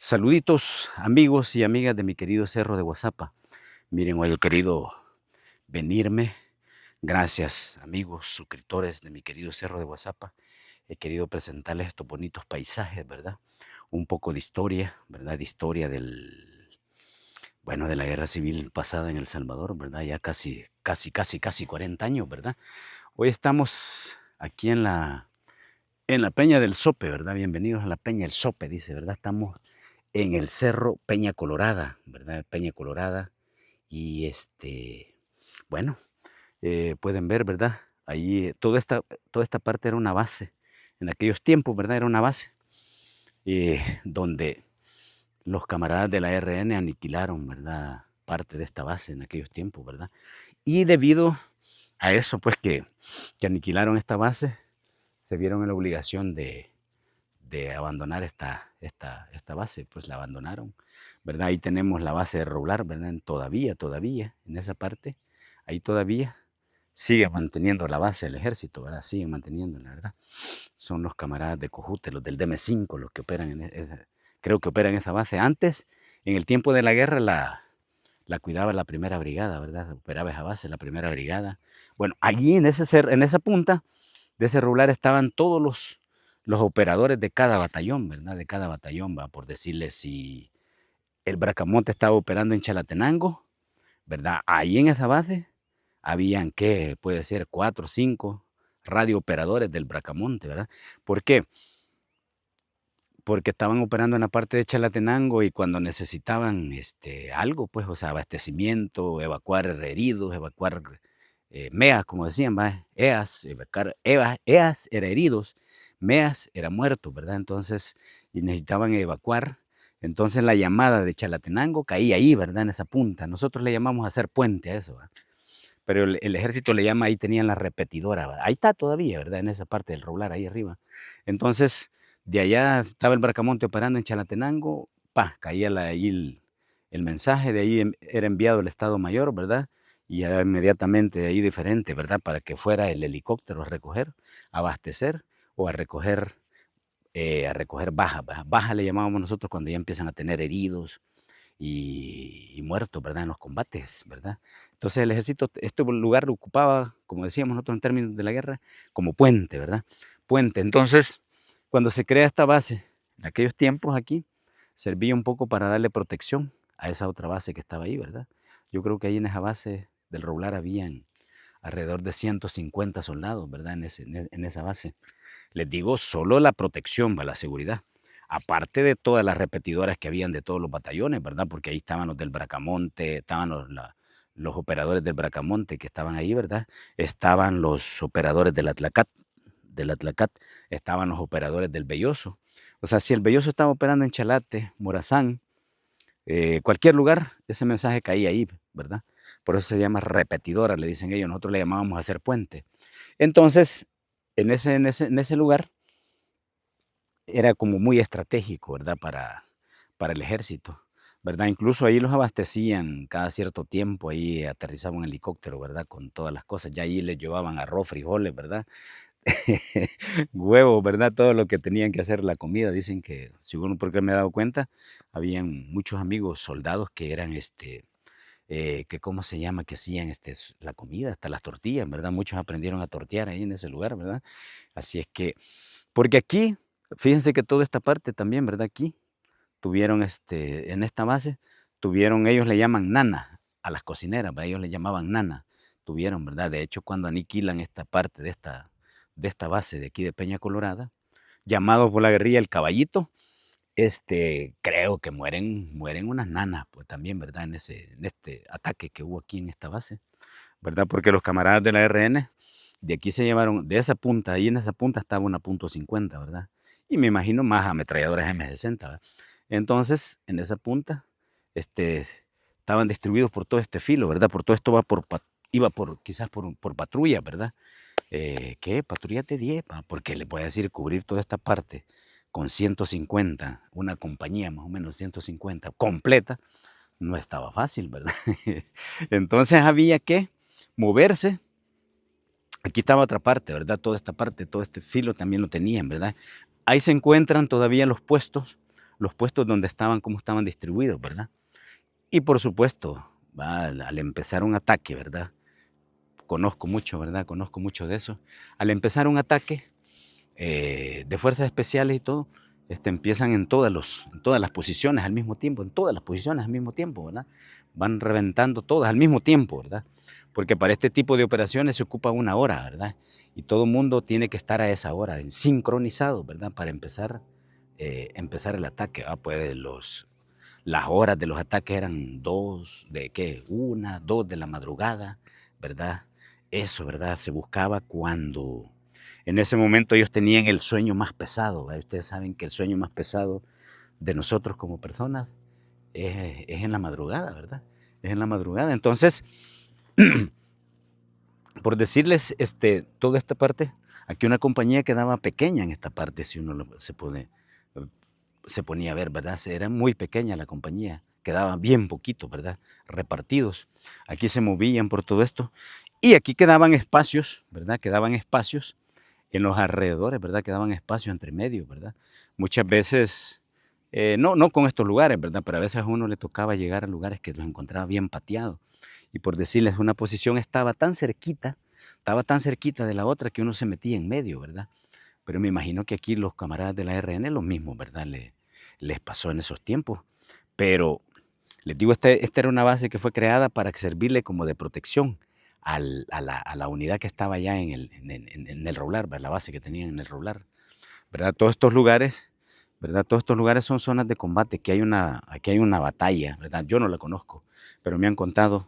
Saluditos amigos y amigas de mi querido Cerro de Guazapa. Miren, hoy he querido venirme, gracias amigos, suscriptores de mi querido Cerro de Guazapa. He querido presentarles estos bonitos paisajes, ¿verdad? Un poco de historia, ¿verdad? De historia de la guerra civil pasada en El Salvador, ¿verdad? Ya casi 40 años, ¿verdad? Hoy estamos aquí en la Peña del Sope, ¿verdad? Bienvenidos a la Peña del Sope, dice, ¿verdad? Estamos en el cerro Peña Colorada, ¿verdad? Peña Colorada. Y bueno, pueden ver, ¿verdad? Ahí toda esta parte era una base. En aquellos tiempos, ¿verdad? Era una base donde los camaradas de la RN aniquilaron, ¿verdad? Parte de esta base en aquellos tiempos, ¿verdad? Y debido a eso, pues que aniquilaron esta base, se vieron en la obligación de abandonar esta base, pues la abandonaron, ¿verdad? Ahí tenemos la base de Roblar, ¿verdad? Todavía, en esa parte, ahí todavía sigue manteniendo la base del ejército, ¿verdad? Siguen manteniendo, la verdad. Son los camaradas de Cojute, los del DM5, los que operan creo que operan esa base. Antes, en el tiempo de la guerra, la cuidaba la primera brigada, ¿verdad? Operaba esa base, la primera brigada. Bueno, allí en esa punta de ese Roblar estaban todos los operadores de cada batallón, ¿verdad? De cada batallón, va, por decirles, si el Bracamonte estaba operando en Chalatenango, ¿verdad? Ahí en esa base habían, ¿qué? Puede ser 4 o 5 radiooperadores del Bracamonte, ¿verdad? ¿Por qué? Porque estaban operando en la parte de Chalatenango y cuando necesitaban algo, pues, o sea, abastecimiento, evacuar heridos, evacuar MEAS, como decían, ¿va? EAS, EAS era heridos, MEAS era muertos, ¿verdad? Entonces, y necesitaban evacuar. Entonces la llamada de Chalatenango caía ahí, ¿verdad? En esa punta. Nosotros le llamamos hacer puente a eso, ¿va? Pero el ejército le llama, ahí tenían la repetidora, ¿va? Ahí está todavía, ¿verdad? En esa parte del Roblar, ahí arriba. Entonces, de allá estaba el Bracamonte operando en Chalatenango, caía ahí el mensaje, de ahí era enviado el Estado Mayor, ¿verdad? Y ya inmediatamente de ahí diferente, ¿verdad? Para que fuera el helicóptero a recoger, a abastecer o a recoger bajas. Baja le llamábamos nosotros cuando ya empiezan a tener heridos, y muertos, ¿verdad? En los combates, ¿verdad? Entonces el ejército, este lugar lo ocupaba, como decíamos nosotros en términos de la guerra, como puente, ¿verdad? Puente. Entonces, cuando se crea esta base, en aquellos tiempos aquí, servía un poco para darle protección a esa otra base que estaba ahí, ¿verdad? Yo creo que ahí en esa base del Roblar habían alrededor de 150 soldados, ¿verdad? En esa base. Les digo, solo la protección, va, la seguridad. Aparte de todas las repetidoras que habían de todos los batallones, ¿verdad? Porque ahí estaban los del Bracamonte, estaban los operadores del Bracamonte que estaban ahí, ¿verdad? Estaban los operadores del Atlacat, estaban los operadores del Belloso. O sea, si el Belloso estaba operando en Chalate, Morazán, cualquier lugar, ese mensaje caía ahí, ¿verdad? Por eso se llama repetidora, le dicen ellos. Nosotros le llamábamos hacer puente. Entonces, en ese lugar era como muy estratégico, ¿verdad? Para el ejército, ¿verdad? Incluso ahí los abastecían cada cierto tiempo, ahí aterrizaba un helicóptero, ¿verdad? Con todas las cosas, ya ahí les llevaban arroz, frijoles, ¿verdad? Huevos, ¿verdad? Todo lo que tenían que hacer la comida. Dicen que, según porque me he dado cuenta, habían muchos amigos soldados que eran, que ¿cómo se llama? Que hacían la comida, hasta las tortillas, ¿verdad? Muchos aprendieron a tortear ahí en ese lugar, ¿verdad? Así es que, porque aquí, fíjense que toda esta parte también, ¿verdad? Aquí tuvieron, en esta base, tuvieron, ellos le llaman nana a las cocineras, ¿va? Ellos le llamaban nana, tuvieron, ¿verdad? De hecho, cuando aniquilan esta parte de esta base de aquí de Peña Colorada, llamados por la guerrilla el Caballito, creo que mueren unas nanas, pues también, ¿verdad? En este ataque que hubo aquí en esta base, ¿verdad? Porque los camaradas de la RN de aquí se llevaron, de esa punta, ahí en esa punta estaba una .50, ¿verdad? Y me imagino más ametralladoras M60, ¿verdad? Entonces, en esa punta, este, estaban distribuidos por todo este filo, ¿verdad? Por todo esto iba quizás por patrulla, ¿verdad? ¿Qué? Patrulla de 10, porque le voy a decir, cubrir toda esta parte con 150, una compañía más o menos 150, completa, no estaba fácil, ¿verdad? Entonces había que moverse. Aquí estaba otra parte, ¿verdad? Toda esta parte, todo este filo también lo tenían, ¿verdad? Ahí se encuentran todavía los los puestos donde estaban, cómo estaban distribuidos, ¿verdad? Y por supuesto, al empezar un ataque, ¿verdad? Conozco mucho, ¿verdad? Conozco mucho de eso. Al empezar un ataque de fuerzas especiales y todo, empiezan en todas las posiciones al mismo tiempo, en todas las posiciones al mismo tiempo, ¿verdad? Van reventando todas al mismo tiempo, ¿verdad? Porque para este tipo de operaciones se ocupa una hora, ¿verdad? Y todo el mundo tiene que estar a esa hora, sincronizado, ¿verdad? Para empezar el ataque. Pues las horas de los ataques eran de qué, 1, 2 de la madrugada, ¿verdad? Eso, ¿verdad? Se buscaba cuando en ese momento ellos tenían el sueño más pesado, ¿verdad? Ustedes saben que el sueño más pesado de nosotros como personas es en la madrugada, ¿verdad? Es en la madrugada. Entonces, por decirles toda esta parte, aquí una compañía quedaba pequeña en esta parte, si uno se ponía a ver, ¿verdad? Era muy pequeña la compañía, quedaban bien poquitos, ¿verdad? Repartidos. Aquí se movían por todo esto. Y aquí quedaban espacios, ¿verdad? Quedaban espacios en los alrededores, ¿verdad? Quedaban espacios entre medio, ¿verdad? Muchas veces, no con estos lugares, ¿verdad? Pero a veces a uno le tocaba llegar a lugares que los encontraba bien pateados. Y por decirles, una posición estaba tan cerquita de la otra que uno se metía en medio, ¿verdad? Pero me imagino que aquí los camaradas de la RN lo mismo, ¿verdad? Les pasó en esos tiempos. Pero les digo, esta era una base que fue creada para servirle como de protección a la unidad que estaba allá en el Roblar, ¿verdad? La base que tenían en el Roblar, ¿verdad? Todos estos lugares, ¿verdad? Todos estos lugares son zonas de combate, aquí hay una batalla, ¿verdad? Yo no la conozco, pero me han contado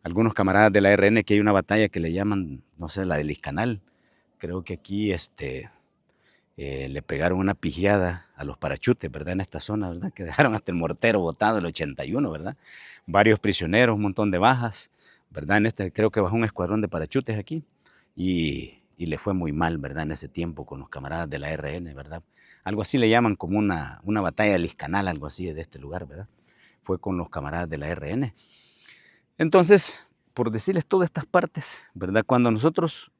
algunos camaradas de la RN que hay una batalla que le llaman, no sé, la del Iscanal. Creo que aquí le pegaron una pijiada a los parachutes, ¿verdad? En esta zona, ¿verdad? Que dejaron hasta el mortero botado el 81, ¿verdad? Varios prisioneros, un montón de bajas, ¿verdad? Creo que bajó un escuadrón de parachutes aquí y le fue muy mal, ¿verdad? En ese tiempo con los camaradas de la RN, ¿verdad? Algo así le llaman como una batalla del Iscanal, algo así de este lugar, ¿verdad? Fue con los camaradas de la RN. Entonces, por decirles todas estas partes, ¿verdad? Cuando nosotros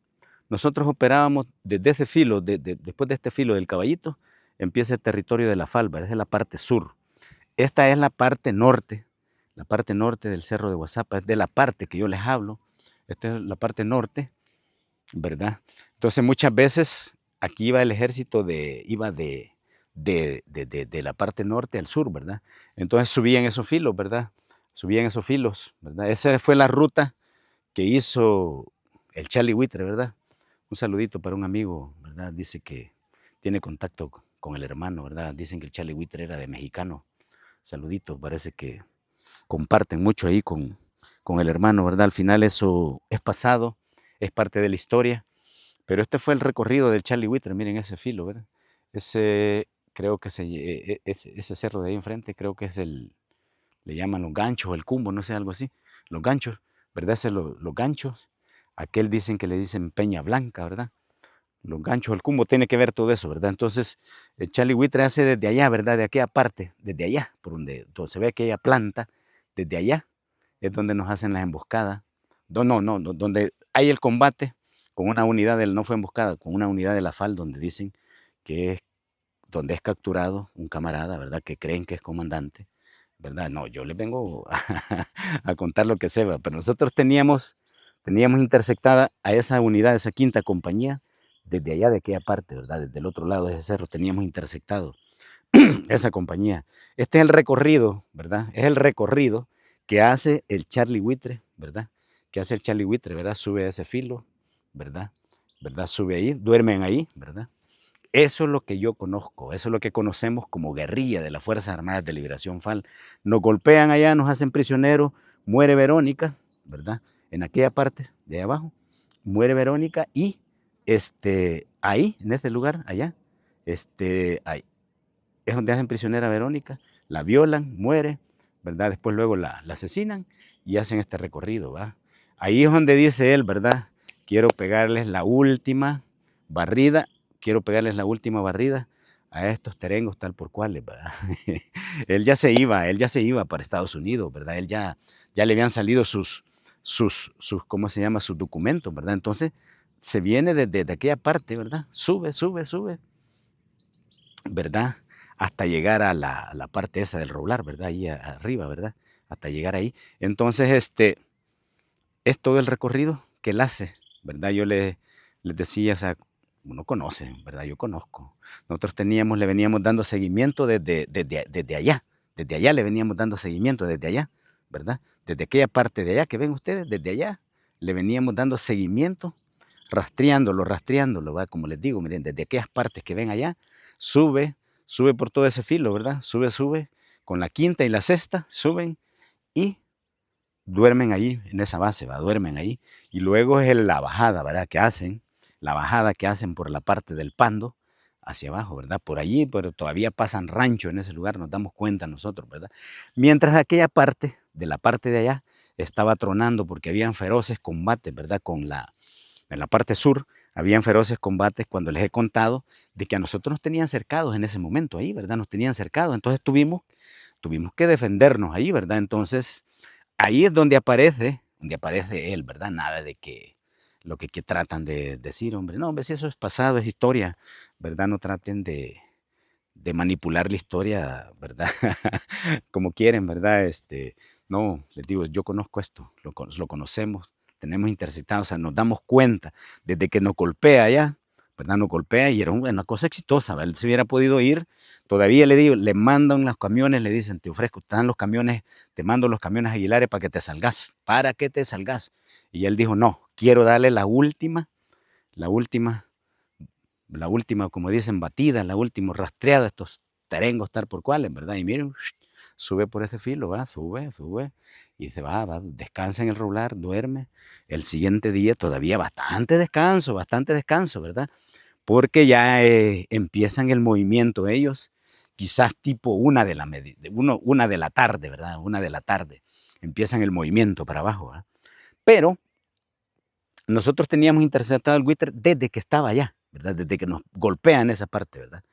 operábamos desde ese filo, después de este filo del Caballito, empieza el territorio de la Falva, esa es la parte sur. Esta es la parte norte del Cerro de Guazapa, es de la parte que yo les hablo. Esta es la parte norte, ¿verdad? Entonces muchas veces aquí iba el ejército iba de la parte norte al sur, ¿verdad? Entonces subían esos filos, ¿verdad? Subían esos filos, ¿verdad? Esa fue la ruta que hizo el Charlie Huitre, ¿verdad? Un saludito para un amigo, ¿verdad? Dice que tiene contacto con el hermano, ¿verdad? Dicen que el Charlie Huitre era de mexicano. Saludito, parece que comparten mucho ahí con el hermano, ¿verdad? Al final eso es pasado, es parte de la historia, pero este fue el recorrido del Charlie Huitre, miren ese filo, ¿verdad? Creo que ese cerro de ahí enfrente, creo que le llaman los ganchos, o el cumbo, no sé, algo así, los ganchos, ¿verdad? Los ganchos, aquel dicen que le dicen Peña Blanca, ¿verdad? Los ganchos, el cumbo, tiene que ver todo eso, ¿verdad? Entonces, el Charlie Huitre hace desde allá, ¿verdad? De aquella parte, desde allá, por donde se ve aquella planta, desde allá es donde nos hacen las emboscadas. Donde hay el combate con una unidad no fue emboscada, con una unidad de la FAL, donde dicen que es donde es capturado un camarada, ¿verdad? Que creen que es comandante, ¿verdad? No, yo les vengo a contar lo que se va, pero nosotros teníamos interceptada a esa unidad, esa quinta compañía, desde allá de aquella parte, ¿verdad? Desde el otro lado de ese cerro teníamos interceptado esa compañía. Este es el recorrido, ¿verdad? Es el recorrido que hace el Charlie Huitre, ¿verdad? Que hace el Charlie Huitre, ¿verdad? Sube a ese filo, ¿verdad? ¿Verdad? Sube ahí, duermen ahí, ¿verdad? Eso es lo que yo conozco, eso es lo que conocemos como guerrilla de las Fuerzas Armadas de Liberación FAL. Nos golpean allá, nos hacen prisioneros, muere Verónica, ¿verdad? En aquella parte de abajo, muere Verónica y ahí, en ese lugar, allá, ahí, es donde hacen prisionera a Verónica, la violan, muere, ¿verdad? Después luego la asesinan y hacen este recorrido, ¿va? Ahí es donde dice él, ¿verdad? Quiero pegarles la última barrida, a estos terengos tal por cuales, ¿verdad? Él ya se iba para Estados Unidos, ¿verdad? Él ya le habían salido ¿cómo se llama? Sus documentos, ¿verdad? Entonces se viene desde aquella parte, ¿verdad? Sube, ¿verdad? hasta llegar a la parte esa del roblar, ¿verdad? Ahí arriba, ¿verdad? Hasta llegar ahí. Entonces, es todo el recorrido que él hace, ¿verdad? Les decía, o sea, uno conoce, ¿verdad? Yo conozco. Nosotros le veníamos dando seguimiento desde allá le veníamos dando seguimiento, desde allá, ¿verdad? Desde aquella parte de allá que ven ustedes, desde allá, le veníamos dando seguimiento, rastreándolo, ¿va? Como les digo, miren, desde aquellas partes que ven allá, sube, sube por todo ese filo, ¿verdad? Sube, con la quinta y la sexta, suben y duermen ahí, en esa base, ¿va? Duermen ahí. Y luego es la bajada, ¿verdad? La bajada que hacen por la parte del Pando hacia abajo, ¿verdad? Por allí, pero todavía pasan rancho en ese lugar, nos damos cuenta nosotros, ¿verdad? Mientras aquella parte, de la parte de allá, estaba tronando porque habían feroces combates, ¿verdad? En la parte sur, habían feroces combates cuando les he contado de que a nosotros nos tenían cercados en ese momento ahí, ¿verdad? Nos tenían cercados, entonces tuvimos que defendernos ahí, ¿verdad? Entonces, ahí es donde aparece él, ¿verdad? Nada de que que tratan de decir, hombre, no, hombre, si eso es pasado, es historia, ¿verdad? No traten de manipular la historia, ¿verdad? Como quieren, ¿verdad? No, les digo, yo conozco esto, lo conocemos, tenemos interceptado, o sea, nos damos cuenta desde que nos golpea ya, ¿verdad? Nos golpea y era una cosa exitosa, ¿verdad? Él se hubiera podido ir, todavía le digo, le mandan los camiones, le dicen, te ofrezco, están los camiones, te mando los camiones Aguilares para que te salgas. Y él dijo, no, quiero darle la última la última, como dicen, batida, la última rastreada, estos terengos tal por cual, en verdad. Y miren, sube por ese filo, va, sube, y se va, descansa en el roblar, duerme. El siguiente día todavía bastante descanso, ¿verdad? Porque ya empiezan el movimiento ellos, quizás tipo una de la tarde, ¿verdad? Una de la tarde, empiezan el movimiento para abajo, ¿verdad? Pero nosotros teníamos interceptado el buitre desde que estaba allá, ¿verdad? Desde que nos golpea en esa parte, ¿verdad?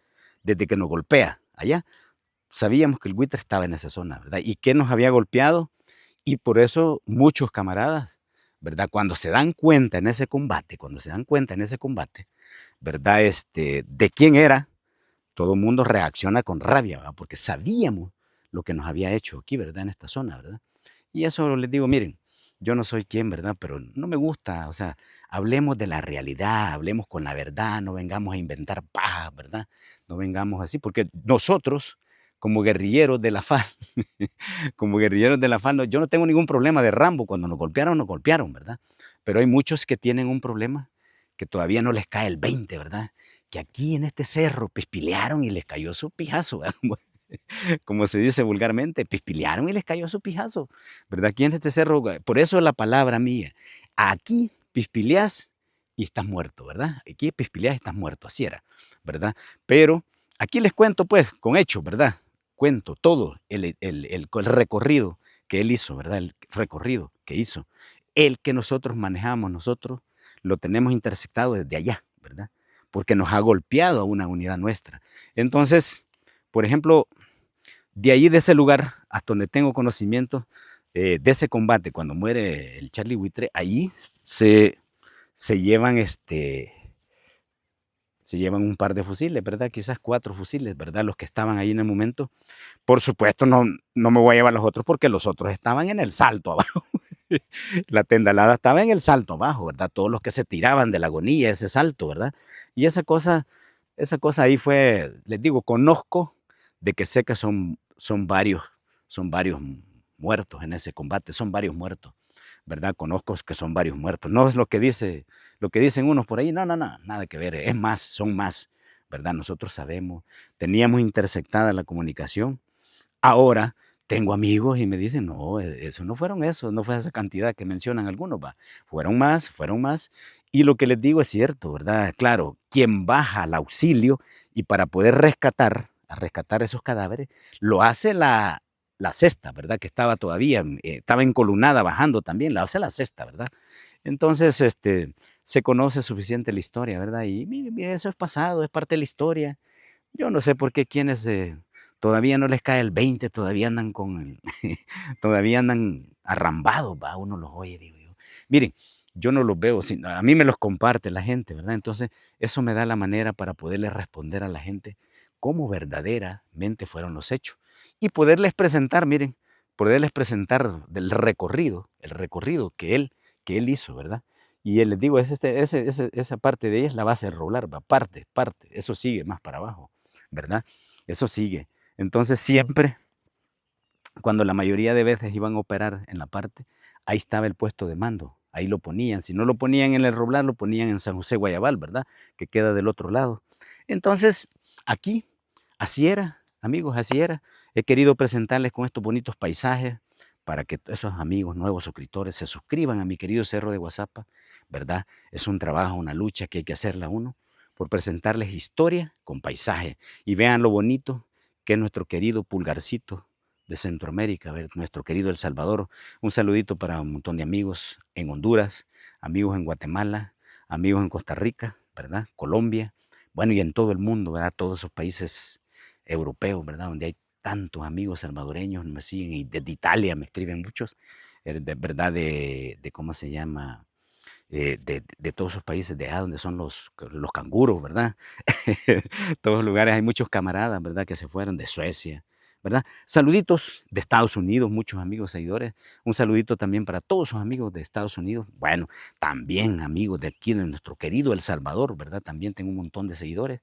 Desde que nos golpea allá, sabíamos que el buitre estaba en esa zona, ¿verdad? Y que nos había golpeado, y por eso muchos camaradas, ¿verdad? Cuando se dan cuenta en ese combate, ¿verdad? De quién era, todo el mundo reacciona con rabia, ¿verdad? Porque sabíamos lo que nos había hecho aquí, ¿verdad? En esta zona, ¿verdad? Y eso les digo, miren, yo no soy quien, ¿verdad? Pero no me gusta, o sea, hablemos de la realidad, hablemos con la verdad, no vengamos a inventar pajas, ¿verdad? No vengamos así, porque nosotros, como guerrilleros de la FARC, como guerrilleros de la FARC, yo no tengo ningún problema de Rambo, cuando nos golpearon, ¿verdad? Pero hay muchos que tienen un problema que todavía no les cae el 20, ¿verdad? Que aquí en este cerro pispilearon y les cayó su pijazo, ¿verdad? Como se dice vulgarmente, pispilearon y les cayó su pijazo, ¿verdad? Aquí en este cerro, por eso es la palabra mía, aquí pispileas y estás muerto, ¿verdad? Aquí pispileas y estás muerto, así era, ¿verdad? Pero aquí les cuento, pues, con hechos, ¿verdad? Cuento todo el recorrido que él hizo, ¿verdad? El recorrido que hizo. El que nosotros manejamos, nosotros lo tenemos interceptado desde allá, ¿verdad? Porque nos ha golpeado a una unidad nuestra. Entonces, por ejemplo, de ahí, de ese lugar, hasta donde tengo conocimiento de ese combate, cuando muere el Charlie Buitre, ahí se, se llevan se llevan un par de fusiles, ¿verdad? Quizás 4 fusiles, ¿verdad? Los que estaban ahí en el momento. Por supuesto, no me voy a llevar los otros porque los otros estaban en el salto abajo. La tendalada estaba en el salto abajo, ¿verdad? Todos los que se tiraban de la agonía, ese salto, ¿verdad? Y esa cosa ahí fue, les digo, conozco de que sé que son varios muertos en ese combate, son varios muertos, ¿verdad? Conozco que son varios muertos. No es lo que dicen unos por ahí, no, nada que ver, es más, son más, ¿verdad? Nosotros sabemos, teníamos interceptada la comunicación. Ahora tengo amigos y me dicen, no, eso no fue esa cantidad que mencionan algunos, va. Fueron más. Y lo que les digo es cierto, ¿verdad? Claro, quien baja al auxilio y para poder a rescatar esos cadáveres, lo hace la cesta, ¿verdad? Que estaba todavía, estaba encolumnada bajando también, la hace la cesta, ¿verdad? Entonces, se conoce suficiente la historia, ¿verdad? Y mire, eso es pasado, es parte de la historia. Yo no sé por qué quienes todavía no les cae el 20, todavía andan todavía andan arrambados, va, uno los oye, digo yo. Miren, yo no los veo, a mí me los comparte la gente, ¿verdad? Entonces, eso me da la manera para poderle responder a la gente cómo verdaderamente fueron los hechos. Y poderles presentar, miren, poderles presentar del recorrido, el recorrido que él hizo, ¿verdad? Y les digo, esa parte de ella es la base rolar, va, parte, eso sigue más para abajo, ¿verdad? Eso sigue. Entonces siempre, cuando la mayoría de veces iban a operar en la parte, ahí estaba el puesto de mando, ahí lo ponían. Si no lo ponían en el Roblar, lo ponían en San José Guayabal, ¿verdad? Que queda del otro lado. Entonces, aquí, así era, amigos, así era. He querido presentarles con estos bonitos paisajes para que esos amigos, nuevos suscriptores, se suscriban a mi querido Cerro de Guazapa, ¿verdad? Es un trabajo, una lucha que hay que hacerla uno por presentarles historia con paisaje. Y vean lo bonito que es nuestro querido Pulgarcito de Centroamérica, a ver, nuestro querido El Salvador. Un saludito para un montón de amigos en Honduras, amigos en Guatemala, amigos en Costa Rica, ¿verdad? Colombia, bueno, y en todo el mundo, ¿verdad? Todos esos países europeos, ¿verdad? Donde hay tantos amigos salvadoreños, me siguen, y desde Italia me escriben muchos, de verdad, ¿cómo se llama? De todos esos países de allá donde son los canguros, ¿verdad? Todos los lugares, hay muchos camaradas, ¿verdad? Que se fueron de Suecia, ¿verdad? Saluditos de Estados Unidos, muchos amigos seguidores. Un saludito también para todos sus amigos de Estados Unidos. Bueno, también amigos de aquí, de nuestro querido El Salvador, ¿verdad? También tengo un montón de seguidores.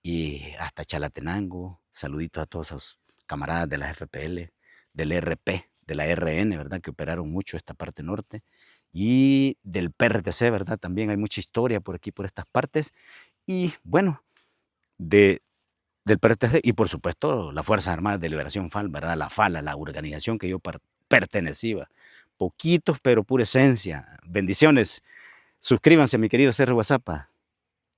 Y hasta Chalatenango, saluditos a todos esos camaradas de la FPL, del RP, de la RN, ¿verdad? Que operaron mucho esta parte norte. Y del PRTC, ¿verdad? También hay mucha historia por aquí, por estas partes. Y bueno, de, del PRTC y por supuesto la Fuerzas Armadas de Liberación FAL, ¿verdad? La FALA, la organización que yo pertenecía. Poquitos, pero pura esencia. Bendiciones. Suscríbanse, mi querido Cerro WhatsApp.